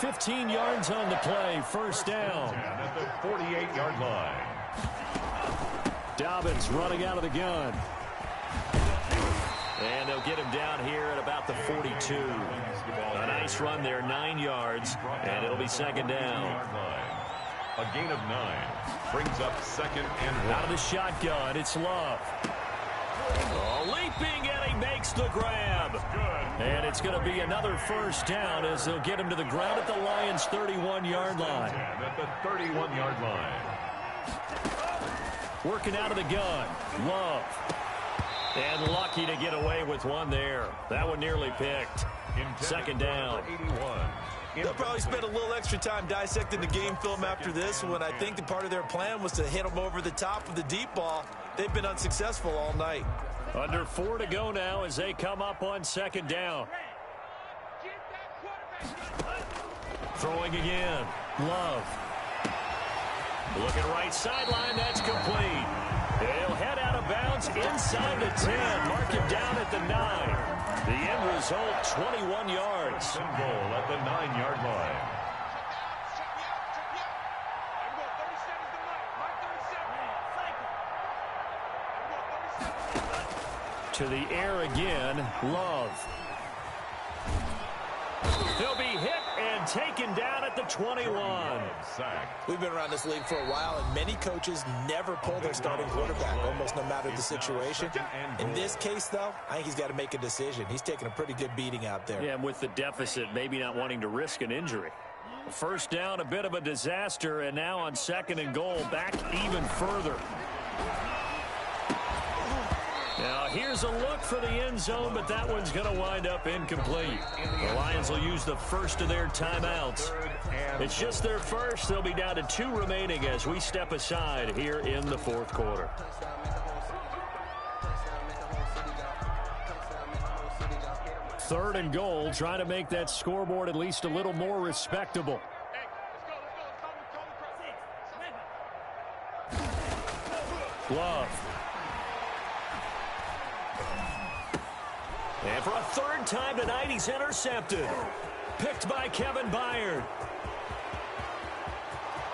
15 yards on the play, 1st down. At the 48-yard line. Dobbins running out of the gun. And they'll get him down here at about the 42. A nice run there, 9 yards, and it'll be 2nd down. A gain of 9 brings up 2nd and 1. Out of the shotgun, it's Love. Oh, leaping, and he makes the grab. And it's going to be another 1st down as they'll get him to the ground at the Lions' 31-yard line. At the 31-yard line. Working out of the gun, Love. And lucky to get away with one there. That one nearly picked. 2nd down. 81. They'll probably spend a little extra time dissecting the game film after this one. I think that part of their plan was to hit them over the top of the deep ball. They've been unsuccessful all night. Under 4 to go now as they come up on 2nd down. Throwing again. Love. Looking right sideline. That's complete. They'll head out of bounds inside the 10. Mark him down at the 9. The end result, 21 yards. And goal at the 9-yard line. To the air again, Love. He'll be hit and taken down at the 21. We've been around this league for a while, and many coaches never pull their starting quarterback, almost no matter the situation. In this case, though, I think he's got to make a decision. He's taking a pretty good beating out there. Yeah, and with the deficit, maybe not wanting to risk an injury. 1st down, a bit of a disaster, and now on 2nd and goal, back even further. Now, here's a look for the end zone, but that one's going to wind up incomplete. The Lions will use the 1st of their timeouts. It's just their 1st. They'll be down to 2 remaining as we step aside here in the 4th quarter. Third and goal, trying to make that scoreboard at least a little more respectable. Love. And for a 3rd time tonight, he's intercepted. Picked by Kevin Byard.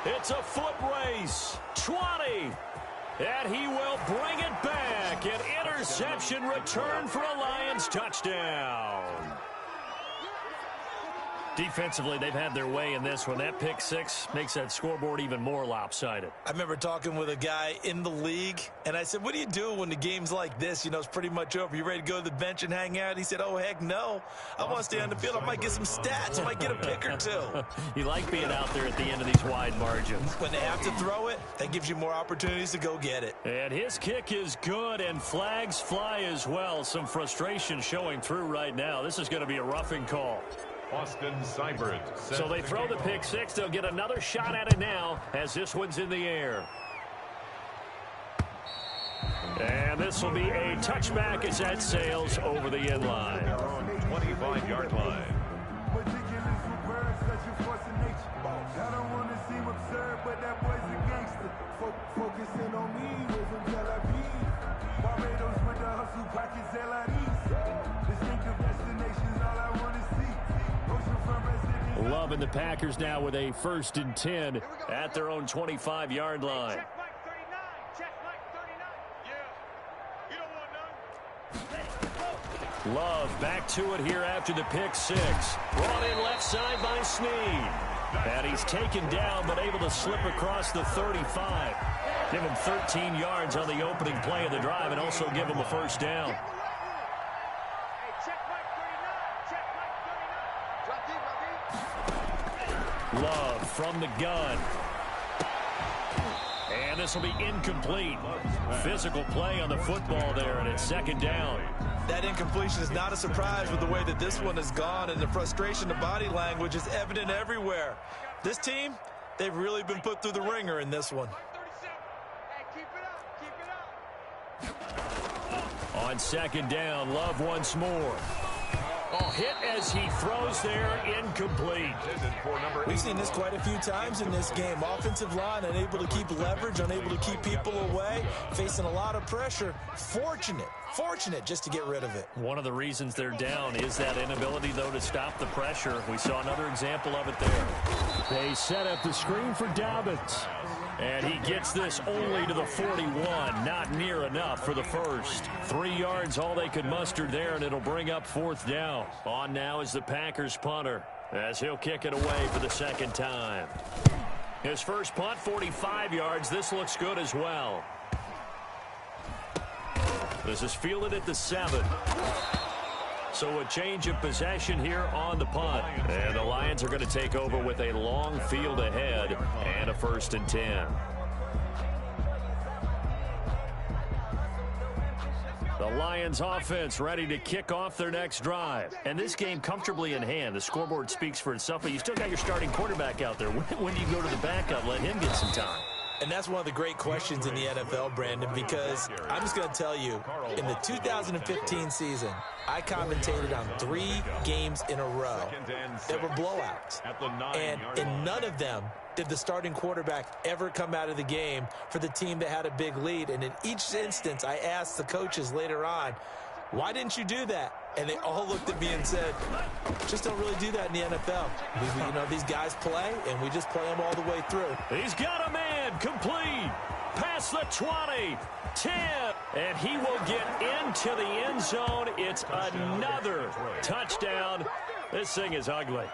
It's a foot race. 20. And he will bring it back. An interception return for a Lions touchdown. Defensively, they've had their way in this one. That pick 6 makes that scoreboard even more lopsided. I remember talking with a guy in the league, and I said, what do you do when the game's like this? You know, it's pretty much over. You ready to go to the bench and hang out? He said, oh, heck no. I want to stay on the field. I might get some stats. I might get a pick or 2. You like being out there at the end of these wide margins. When they have to throw it, that gives you more opportunities to go get it. And his kick is good, and flags fly as well. Some frustration showing through right now. This is going to be a roughing call. Austin Seibert. So they throw the pick 6. They'll get another shot at it now as this one's in the air. And this will be a touchback as that sails over the end line. 25-yard line. Focusing on me, live in Tel Aviv. Barbados with the hustle pockets, LIDs. Distinctive destinations, all I want to see. Love and the Packers now with a 1st and 10 at their own 25-yard line. Check Mike 39. Check Mike 39. Yeah. You don't want none. Love back to it here after the pick 6. Brought in left side by Snead. And he's taken down but able to slip across the 35. Give him 13 yards on the opening play of the drive and also give him a 1st down. Hey, check Mike 39. Check Mike 39. Drop deep, Love from the gun. And this will be incomplete. Physical play on the football there, and it's 2nd down. That incompletion is not a surprise with the way that this one has gone, and the frustration, the body language is evident everywhere. This team, they've really been put through the ringer in this one. 37. Hey, keep it up. On 2nd down, Love once more. Oh, hit as he throws there, incomplete. We've seen this quite a few times in this game. Offensive line unable to keep leverage, unable to keep people away, facing a lot of pressure. Fortunate just to get rid of it. One of the reasons they're down is that inability, though, to stop the pressure. We saw another example of it there. They set up the screen for Dobbins. And he gets this only to the 41. Not near enough for the 1st. 3 yards, all they could muster there, and it'll bring up 4th down. On now is the Packers punter, as he'll kick it away for the 2nd time. His first punt, 45 yards. This looks good as well. This is fielded at the 7. So a change of possession here on the punt. And the Lions are going to take over with a long field ahead and a 1st and 10. The Lions offense ready to kick off their next drive. And this game comfortably in hand. The scoreboard speaks for itself, but you still got your starting quarterback out there. When do you go to the backup? Let him get some time. And that's one of the great questions in the NFL, Brandon, because I'm just going to tell you, in the 2015 season, I commentated on 3 games in a row that were blowouts. And in none of them did the starting quarterback ever come out of the game for the team that had a big lead. And in each instance, I asked the coaches later on, why didn't you do that? And they all looked at me and said, just don't really do that in the NFL. These guys play, and we just play them all the way through. He's got a man complete. Past the 20, 10, and he will get into the end zone. It's another touchdown. This thing is ugly.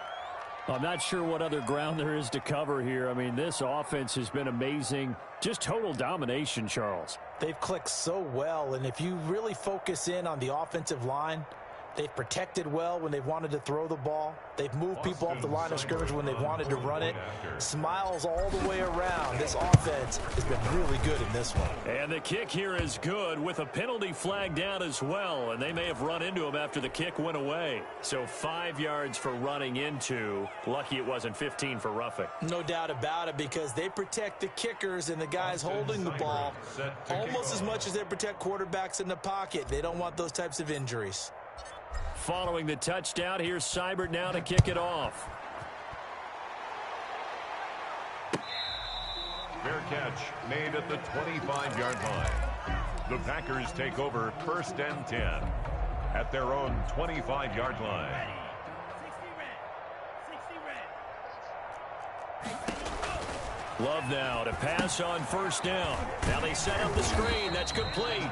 I'm not sure what other ground there is to cover here. I mean, this offense has been amazing. Just total domination, Charles. They've clicked so well, and if you really focus in on the offensive line, they've protected well when they've wanted to throw the ball. They've moved people off the line of scrimmage when they've wanted to run it. Smiles all the way around. This offense has been really good in this one. And the kick here is good with a penalty flag down as well, and they may have run into him after the kick went away. So 5 yards for running into. Lucky it wasn't 15 for roughing. No doubt about it, because they protect the kickers and the guys holding the ball almost as much as they protect quarterbacks in the pocket. They don't want those types of injuries. Following the touchdown, here's Seibert now to kick it off. Fair catch made at the 25-yard line. The Packers take over 1st and 10 at their own 25-yard line. Love now to pass on 1st down. Now they set up the screen. That's complete.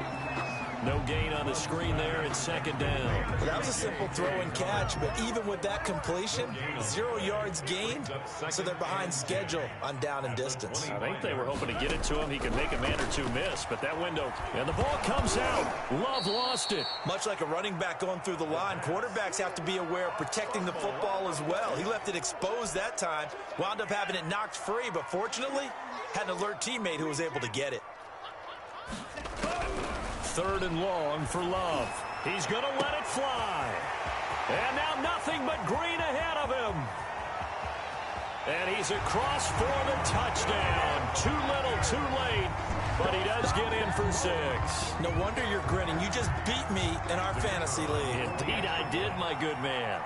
No gain on the screen there. It's 2nd down. Well, that was a simple throw and catch, but even with that completion, 0 yards gained, so they're behind schedule on down and distance. I think they were hoping to get it to him. He could make a man or two miss, but that window, and the ball comes out. Love lost it. Much like a running back going through the line, quarterbacks have to be aware of protecting the football as well. He left it exposed that time, wound up having it knocked free, but fortunately, had an alert teammate who was able to get it. 3rd and long for Love. He's going to let it fly. And now nothing but green ahead of him. And he's across for the touchdown. Too little, too late. But he does get in for 6. No wonder you're grinning. You just beat me in our fantasy league. Indeed I did, my good man.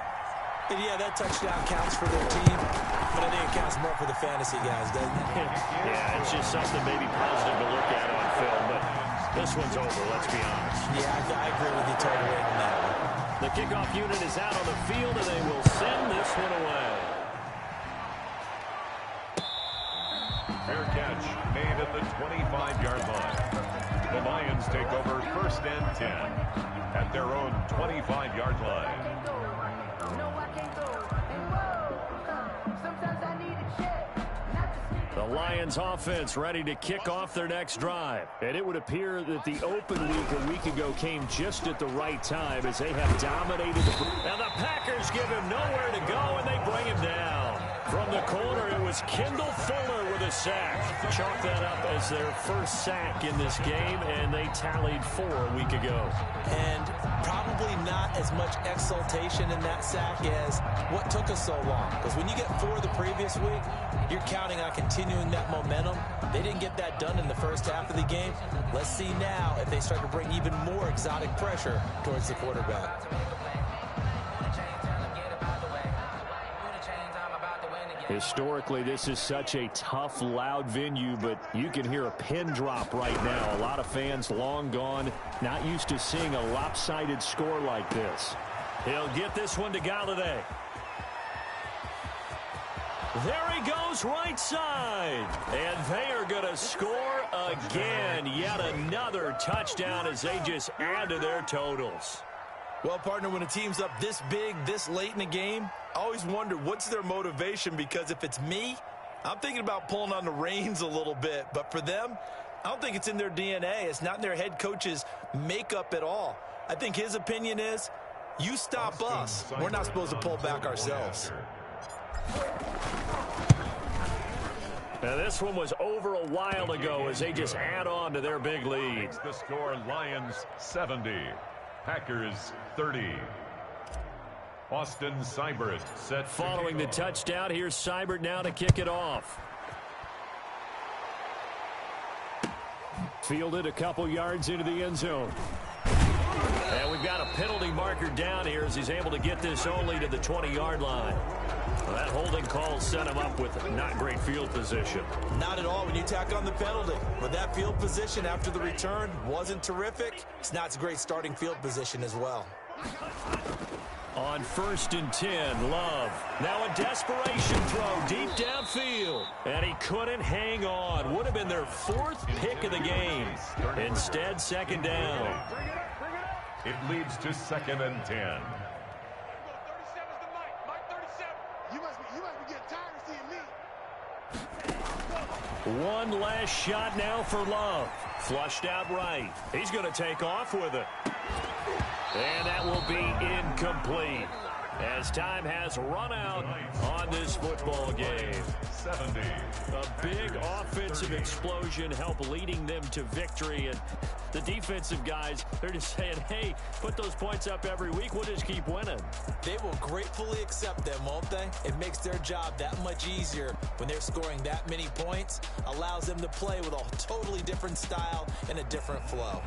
And yeah, that touchdown counts for their team, but I think it counts more for the fantasy guys, doesn't it? Yeah, it's just something maybe positive to look at on film, but this one's over, let's be honest. Yeah, I agree with you totally on that one. The kickoff unit is out on the field, and they will send this one away. Fair catch made at the 25-yard line. The Lions take over 1st and 10 at their own 25-yard line. The Lions offense ready to kick off their next drive. And it would appear that the open week a week ago came just at the right time as they have dominated the... And the Packers give him nowhere to go, and they bring him down. From the corner, it was Kendall Fuller with a sack. Chalk that up as their first sack in this game, and they tallied 4 a week ago. And probably not as much exultation in that sack as what took us so long. Because when you get 4 the previous week, you're counting on continuing that momentum. They didn't get that done in the first half of the game. Let's see now if they start to bring even more exotic pressure towards the quarterback. Historically, this is such a tough, loud venue, but you can hear a pin drop right now. A lot of fans long gone, not used to seeing a lopsided score like this. He'll get this one to Galladay. There he goes right side. And they are going to score again. Yet another touchdown as they just add to their totals. Well, partner, when a team's up this big, this late in the game, I always wonder what's their motivation, because if it's me, I'm thinking about pulling on the reins a little bit. But for them, I don't think it's in their DNA. It's not in their head coach's makeup at all. I think his opinion is, you stop us. We're not supposed to pull back ourselves. Now, this one was over a while ago as they just add on to their big lead. The score, Lions 70, Packers 30. Austin Seibert set. Following the touchdown, here's Seibert now to kick it off. Fielded a couple yards into the end zone. And we've got a penalty marker down here as he's able to get this only to the 20-yard line. Well, that holding call set him up with not great field position. Not at all when you tack on the penalty. But that field position after the return wasn't terrific. It's not a great starting field position as well. On 1st and 10, Love. Now a desperation throw deep downfield. And he couldn't hang on. Would have been their 4th pick of the game. Instead, 2nd down. It leads to 2nd and 10. 37's the Mike 37. You must be getting tired of seeing me. One last shot now for Love. Flushed out right. He's going to take off with it. And that will be incomplete as time has run out on this football game. 70. A big offensive explosion helped leading them to victory. And the defensive guys, they're just saying, hey, put those points up every week. We'll just keep winning. They will gratefully accept them, won't they? It makes their job that much easier when they're scoring that many points. Allows them to play with a totally different style and a different flow.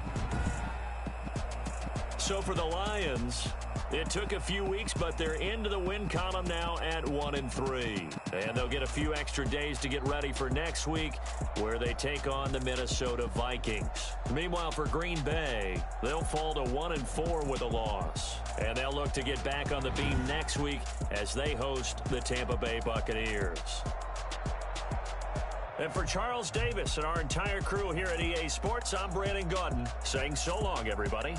So for the Lions, it took a few weeks, but they're into the win column now at 1-3. And they'll get a few extra days to get ready for next week, where they take on the Minnesota Vikings. Meanwhile, for Green Bay, they'll fall to 1-4 with a loss. And they'll look to get back on the beam next week as they host the Tampa Bay Buccaneers. And for Charles Davis and our entire crew here at EA Sports, I'm Brandon Gaudin saying so long, everybody.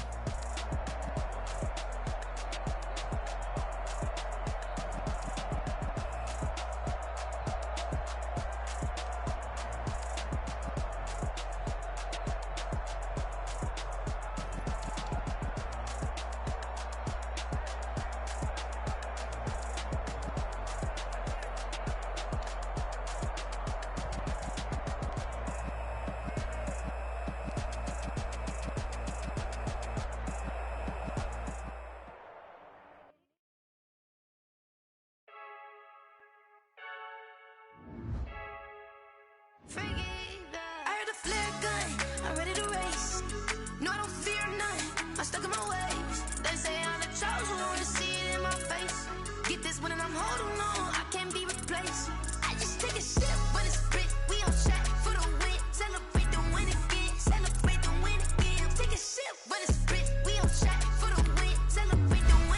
I heard a flare gun, I'm ready to race. No, I don't fear none, I'm stuck in my ways. They say I'm the chosen one, to see it in my face. Get this one and I'm holding on, I can't be replaced. I just take a sip when it's split, we on track for the win. Celebrate the win again, celebrate the win again. Take a sip when it's split, we on track for the win. Celebrate the win.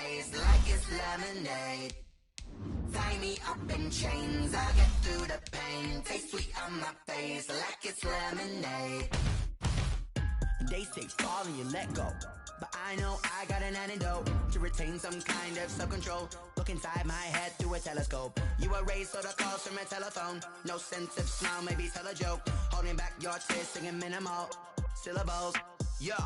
face like it's lemonade. Tie me up in chains, I'll get through the pain. Taste sweet on my face like it's lemonade. They say fall and you let go, but I know I got an antidote to retain some kind of self-control. Look inside my head through a telescope. You erase all the calls from a telephone. No sense of smile, maybe tell a joke. Holding back your tears, singing minimal syllables. Yeah.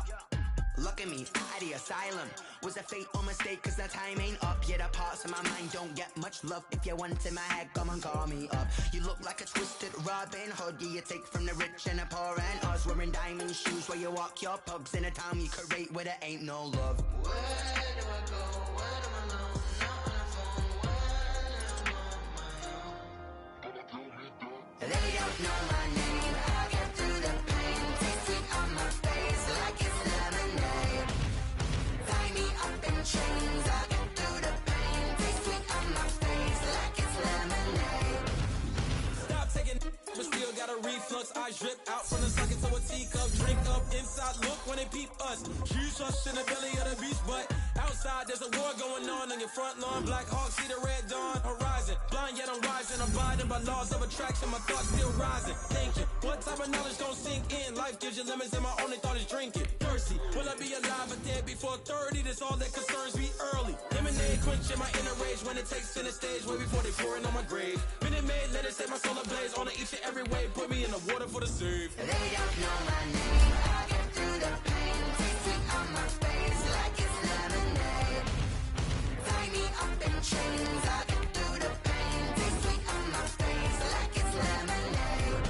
Look at me, out the asylum. Was a fate or mistake, cause the time ain't up. Yeah, the parts of my mind don't get much love. If you want in my head, come and call me up. You look like a twisted Robin Hood. Yeah, you take from the rich and the poor and us. Wearing diamond shoes where you walk your pugs in a town you create where there ain't no love. Where do I go? Where do I know? Not on the phone. Where am I on my own? They don't know my name. I get through the pain. Taste sweet on my face like it's lemonade. Tie me up in chains. I get through the pain. Taste sweet on my face like it's lemonade. Stop taking, but still got a reflux. I drip out from the socket to a teacup. Drink up inside, look when they peep us. Huge us in the belly of the beach, but outside there's a war going on your front lawn. Black Hawk, see the red dawn horizon. Blind yet I'm rising, abiding by laws of attraction. My thoughts still rising. Thank you. What type of knowledge don't sink in? Life gives you lemons and my only thought is drinking. Thirsty, will I be alive or dead before 30? That's all that concerns me early. Lemonade quenching my inner rage when it takes center stage. Way before they pour it on my grave. Minute Maid, let it set my soul ablaze. On each and every way, put me in the water for the save. They don't know my name. I get through the pain. Taste sweet on my face like it's lemonade. Tie me up in chains. I get through the pain. Taste sweet on my face like it's lemonade.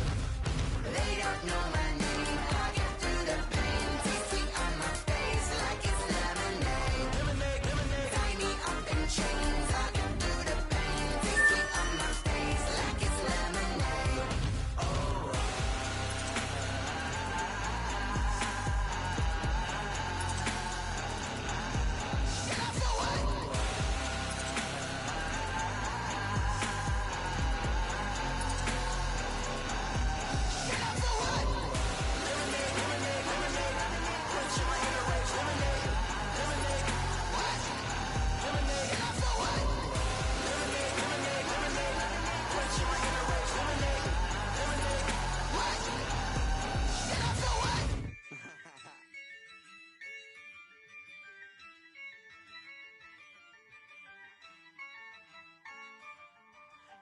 They don't know my name. I get through the pain. Taste sweet on my face like it's lemonade. Tie me up in chains. I get through the pain. Taste sweet on my face like it's lemonade. Oh.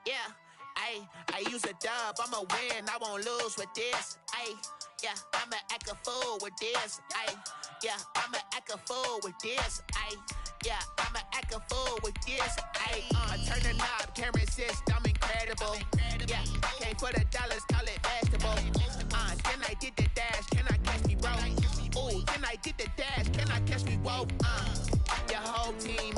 Yeah, I use a dub, I'ma win, I won't lose with this. Yeah, I'ma act a fool with this. Yeah, I'ma act a fool with this. Yeah, I'ma act a fool with this. I turn the knob, camera assist, I'm incredible. Yeah, came for the dollars, call it vegetable. Then I did the dash, can I catch me, bro? Ooh, then I did the dash, can I catch me, whoa? Your whole team